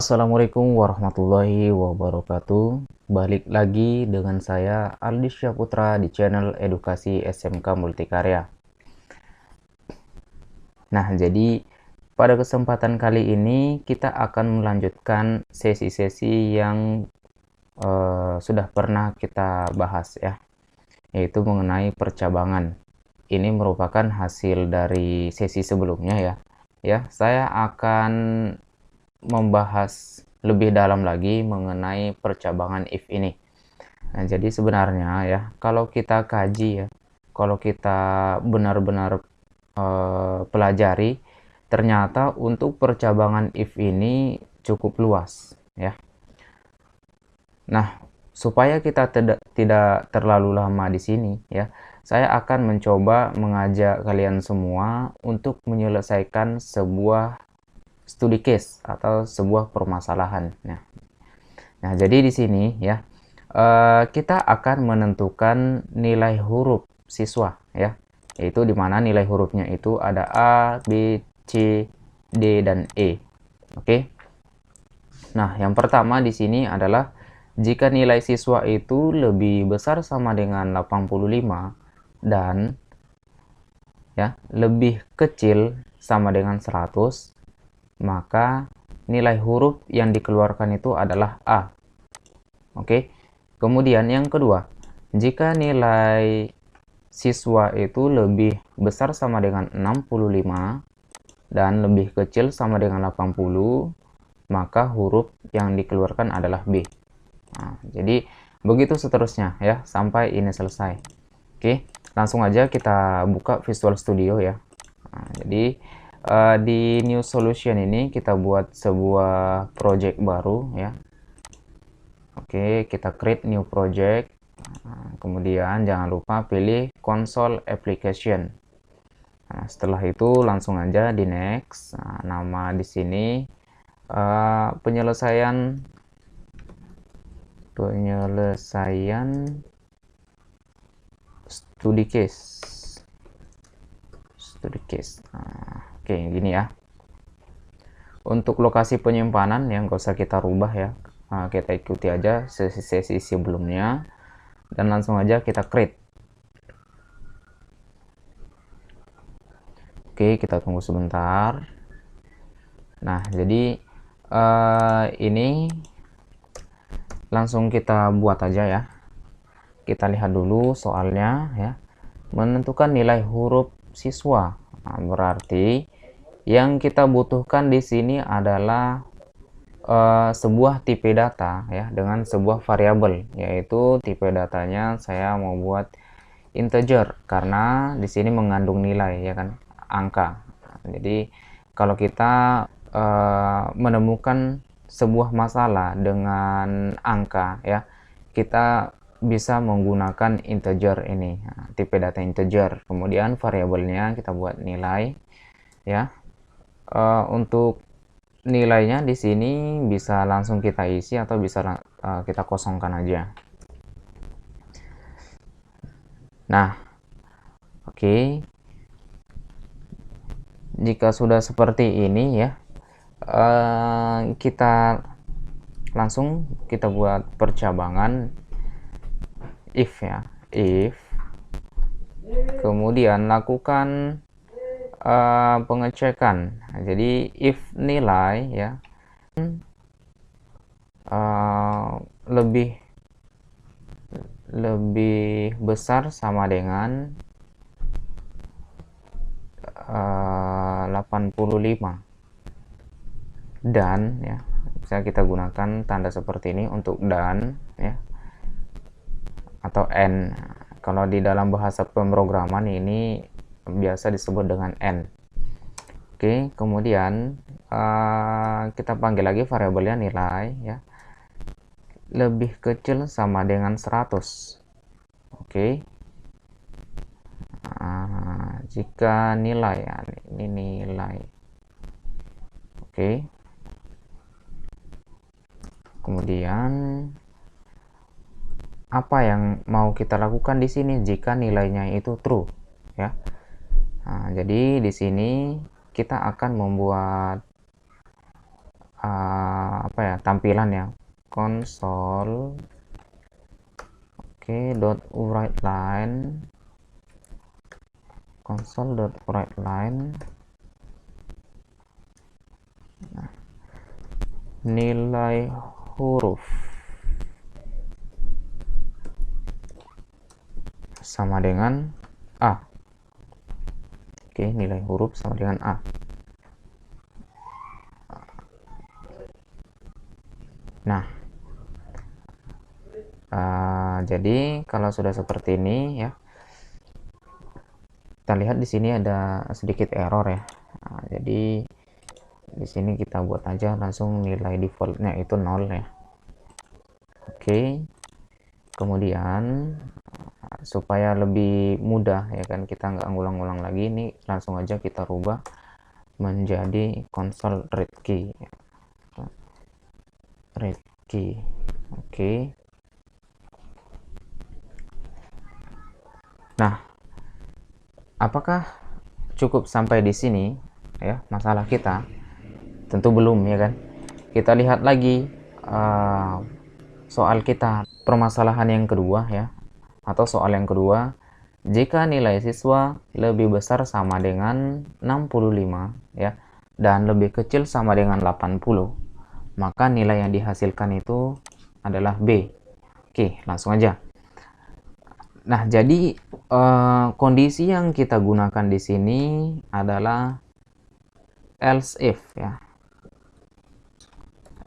Assalamualaikum warahmatullahi wabarakatuh. Balik lagi dengan saya Aldi Syaputra di channel Edukasi SMK Multikarya. Nah, jadi pada kesempatan kali ini kita akan melanjutkan sesi-sesi yang sudah pernah kita bahas ya, yaitu mengenai percabangan. Ini merupakan hasil dari sesi sebelumnya ya. Saya akan membahas lebih dalam lagi mengenai percabangan if ini. Nah, jadi sebenarnya ya, kalau kita kaji ya, kalau kita benar-benar pelajari, ternyata untuk percabangan if ini cukup luas ya. Nah, supaya kita tidak terlalu lama di sini ya, saya akan mencoba mengajak kalian semua untuk menyelesaikan sebuah studi case atau sebuah permasalahan. Nah, jadi di sini ya kita akan menentukan nilai huruf siswa ya, yaitu dimana nilai hurufnya itu ada A, B, C, D, dan E. Oke. Nah, yang pertama di sini adalah jika nilai siswa itu lebih besar sama dengan 85 dan ya lebih kecil sama dengan 100, maka nilai huruf yang dikeluarkan itu adalah A. Oke. Kemudian yang kedua, jika nilai siswa itu lebih besar sama dengan 65 dan lebih kecil sama dengan 80, maka huruf yang dikeluarkan adalah B. Nah, jadi begitu seterusnya ya sampai ini selesai. Oke, langsung aja kita buka Visual Studio ya. Nah, jadi di new solution ini kita buat sebuah project baru ya. Oke, kita create new project. Nah, kemudian jangan lupa pilih console application. Nah, setelah itu langsung aja di next. Nah, nama di sini penyelesaian studi case. Nah, oke, gini ya. Untuk lokasi penyimpanan yang gak usah kita rubah ya. Nah, kita ikuti aja sesi-sesi sebelumnya dan langsung aja kita create. Oke, kita tunggu sebentar. Nah, jadi ini langsung kita buat aja ya. Kita lihat dulu soalnya ya. Menentukan nilai huruf siswa. Nah, berarti yang kita butuhkan di sini adalah sebuah tipe data ya dengan sebuah variabel, yaitu tipe datanya saya mau buat integer karena di sini mengandung nilai ya kan, angka. Jadi kalau kita menemukan sebuah masalah dengan angka ya, kita bisa menggunakan integer ini, nah, tipe data integer. Kemudian variabelnya kita buat nilai ya. Untuk nilainya di sini bisa langsung kita isi atau bisa kita kosongkan aja. Nah, oke. Jika sudah seperti ini ya, kita langsung kita buat percabangan if ya, if kemudian lakukan pengecekan. Nah, jadi if nilai ya lebih besar sama dengan 85 dan ya, bisa kita gunakan tanda seperti ini untuk dan ya, atau n. Kalau di dalam bahasa pemrograman ini biasa disebut dengan n. Oke, kemudian kita panggil lagi variabelnya nilai ya, lebih kecil sama dengan 100. Oke. Nah, jika nilai ya, ini nilai. Oke. Kemudian apa yang mau kita lakukan di sini jika nilainya itu true ya. Nah, jadi di sini kita akan membuat apa ya, tampilan ya, console. Oke, dot write line, console dot write line. Nah, nilai huruf sama dengan A. Oke, nilai huruf sama dengan A. Nah, jadi kalau sudah seperti ini ya, kita lihat di sini ada sedikit error ya. Nah, jadi di sini kita buat aja langsung nilai defaultnya itu 0 ya. Oke, kemudian supaya lebih mudah ya kan, kita nggak ngulang-ngulang lagi, ini langsung aja kita rubah menjadi console read key. Read key. Oke. Nah, apakah cukup sampai di sini ya masalah kita? Tentu belum ya kan. Kita lihat lagi soal kita, permasalahan yang kedua ya, atau soal yang kedua. Jika nilai siswa lebih besar sama dengan 65 ya, dan lebih kecil sama dengan 80, maka nilai yang dihasilkan itu adalah B. Oke, langsung aja. Nah, jadi kondisi yang kita gunakan di sini adalah else if ya.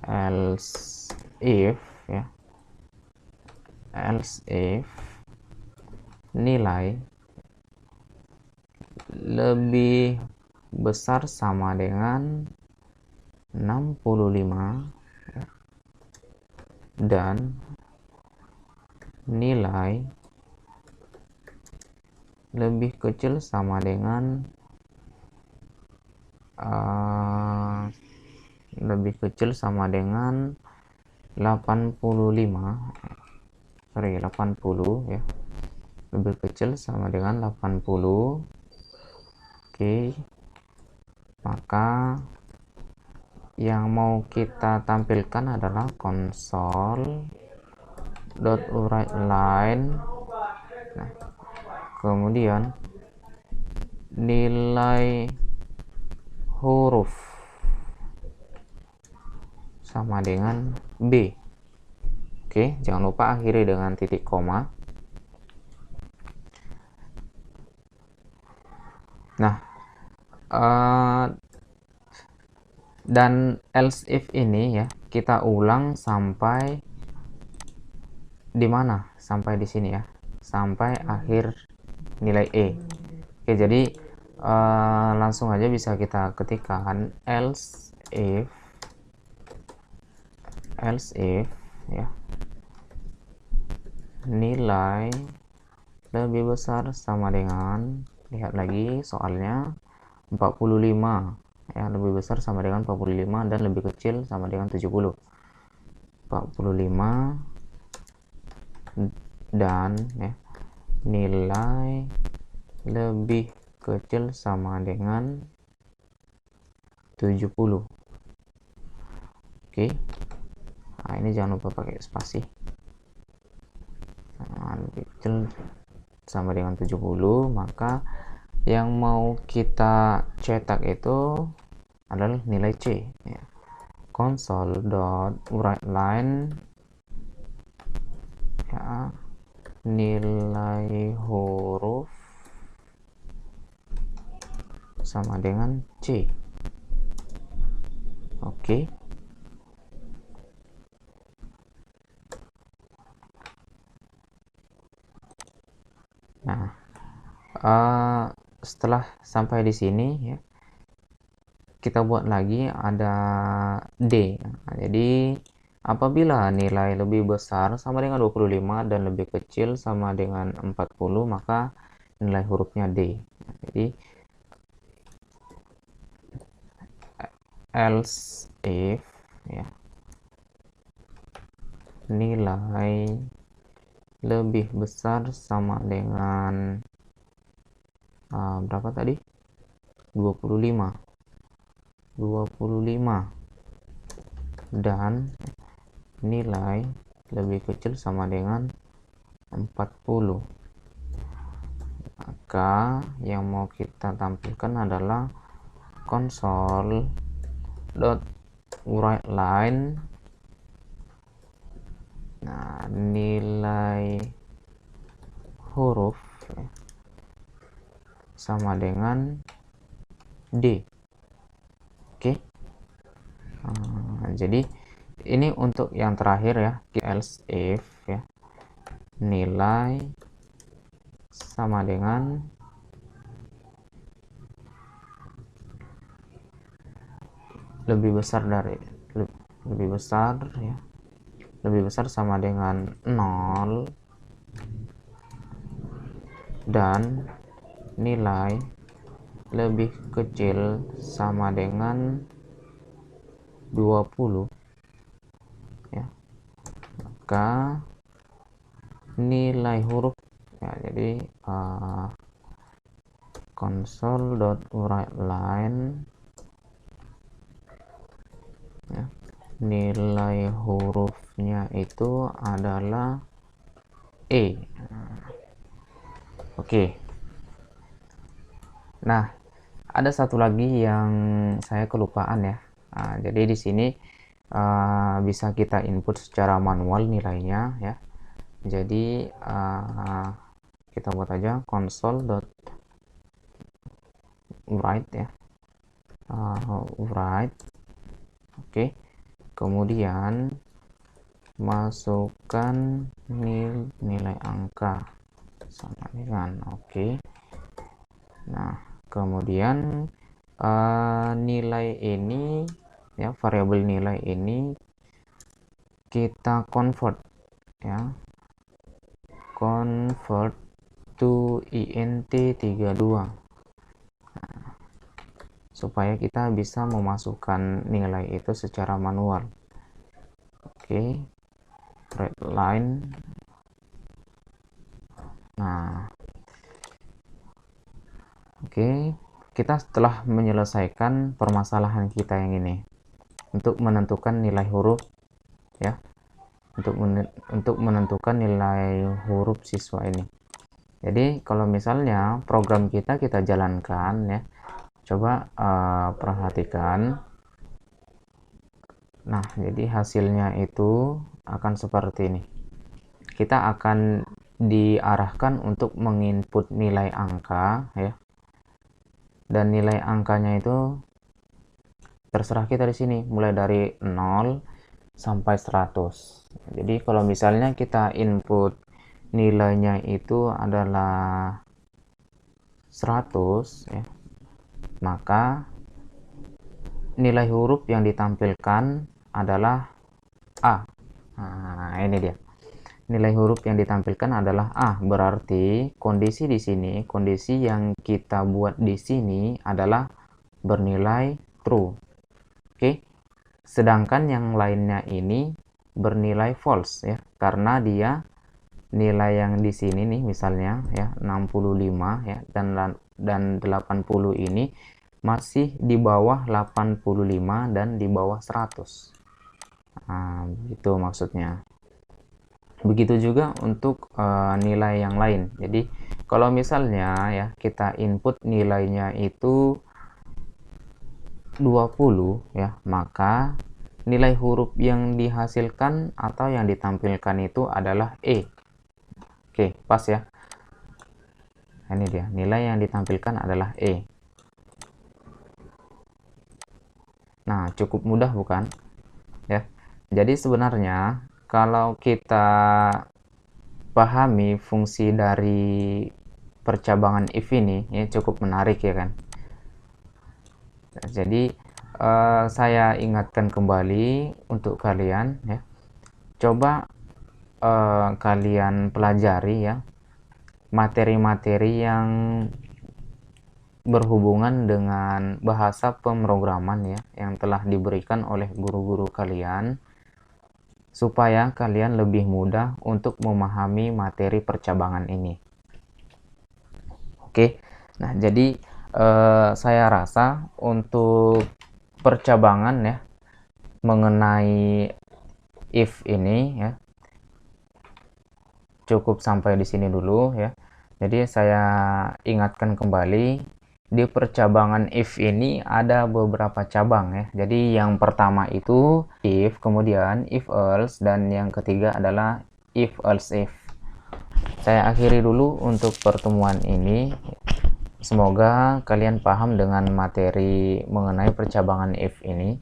Else if ya. Else if nilai lebih besar sama dengan 65 dan nilai lebih kecil sama dengan lebih kecil sama dengan 85, 80 ya, lebih kecil sama dengan 80. Oke, maka yang mau kita tampilkan adalah console dot write line. Nah, kemudian nilai huruf sama dengan B. Oke, jangan lupa akhiri dengan titik koma. Nah, dan else if ini ya kita ulang sampai di mana? Sampai di sini ya, sampai akhir nilai E. Oke, jadi langsung aja bisa kita ketikkan else if ya, nilai lebih besar sama dengan, lihat lagi soalnya, 45 ya, lebih besar sama dengan 45 dan lebih kecil sama dengan 70. 45 dan ya, nilai lebih kecil sama dengan 70. Oke. Nah, ini jangan lupa pakai spasi. Nah, lebih kecil sama dengan 70, maka yang mau kita cetak itu adalah nilai C ya. Console dot write line ya, nilai huruf sama dengan C. Oke. Nah, setelah sampai di sini ya, kita buat lagi ada D. Nah, jadi apabila nilai lebih besar sama dengan 25 dan lebih kecil sama dengan 40, maka nilai hurufnya D. Nah, jadi else if ya, nilai lebih besar sama dengan berapa tadi? 25 dan nilai lebih kecil sama dengan 40. Maka yang mau kita tampilkan adalah console.writeLine. Nah, nilai huruf sama dengan D. Oke. Jadi ini untuk yang terakhir ya, else if ya, nilai sama dengan lebih besar sama dengan 0 dan nilai lebih kecil sama dengan 20 ya, maka nilai huruf ya, jadi console.writeLine ya, nilai hurufnya itu adalah E. Oke. Nah, ada satu lagi yang saya kelupaan ya. Jadi di sini bisa kita input secara manual nilainya ya. Jadi kita buat aja console.write ya, write. Oke. Kemudian masukkan nilai angka sama dengan oke. Nah, kemudian nilai ini ya, variabel nilai ini kita convert ya, convert to int32 supaya kita bisa memasukkan nilai itu secara manual. Oke, writeLine. Nah, oke, kita setelah menyelesaikan permasalahan kita yang ini untuk menentukan nilai huruf ya, untuk menentukan nilai huruf siswa ini. Jadi kalau misalnya program kita jalankan ya, coba perhatikan. Nah, jadi hasilnya itu akan seperti ini. Kita akan diarahkan untuk menginput nilai angka ya, dan nilai angkanya itu terserah kita di sini, mulai dari 0 sampai 100. Jadi kalau misalnya kita input nilainya itu adalah 100 ya, maka nilai huruf yang ditampilkan adalah A. Nah, ini dia. Nilai huruf yang ditampilkan adalah A. Berarti kondisi di sini, kondisi yang kita buat di sini adalah bernilai true. Oke. Sedangkan yang lainnya ini bernilai false ya, karena dia nilai yang di sini nih misalnya ya 65 ya, dan 80 ini masih di bawah 85 dan di bawah 100. Nah, itu maksudnya. Begitu juga untuk nilai yang lain. Jadi kalau misalnya ya kita input nilainya itu 20 ya, maka nilai huruf yang dihasilkan atau yang ditampilkan itu adalah E. Oke, pas ya. Ini dia, nilai yang ditampilkan adalah E. Nah, cukup mudah bukan? Ya. Jadi sebenarnya kalau kita pahami fungsi dari percabangan if ini, ya cukup menarik ya kan. Nah, jadi saya ingatkan kembali untuk kalian ya, coba kalian pelajari ya materi-materi yang berhubungan dengan bahasa pemrograman ya, yang telah diberikan oleh guru-guru kalian, supaya kalian lebih mudah untuk memahami materi percabangan ini. Oke, nah jadi saya rasa untuk percabangan ya, mengenai if ini ya. Cukup sampai di sini dulu ya. Jadi saya ingatkan kembali, di percabangan if ini ada beberapa cabang ya. Jadi yang pertama itu if, kemudian if else, dan yang ketiga adalah if else if. Saya akhiri dulu untuk pertemuan ini. Semoga kalian paham dengan materi mengenai percabangan if ini.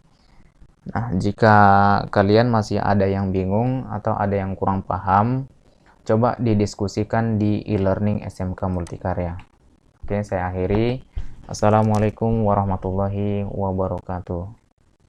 Nah, jika kalian masih ada yang bingung atau ada yang kurang paham, coba didiskusikan di e-learning SMK Multikarya. Oke, saya akhiri. Assalamualaikum warahmatullahi wabarakatuh.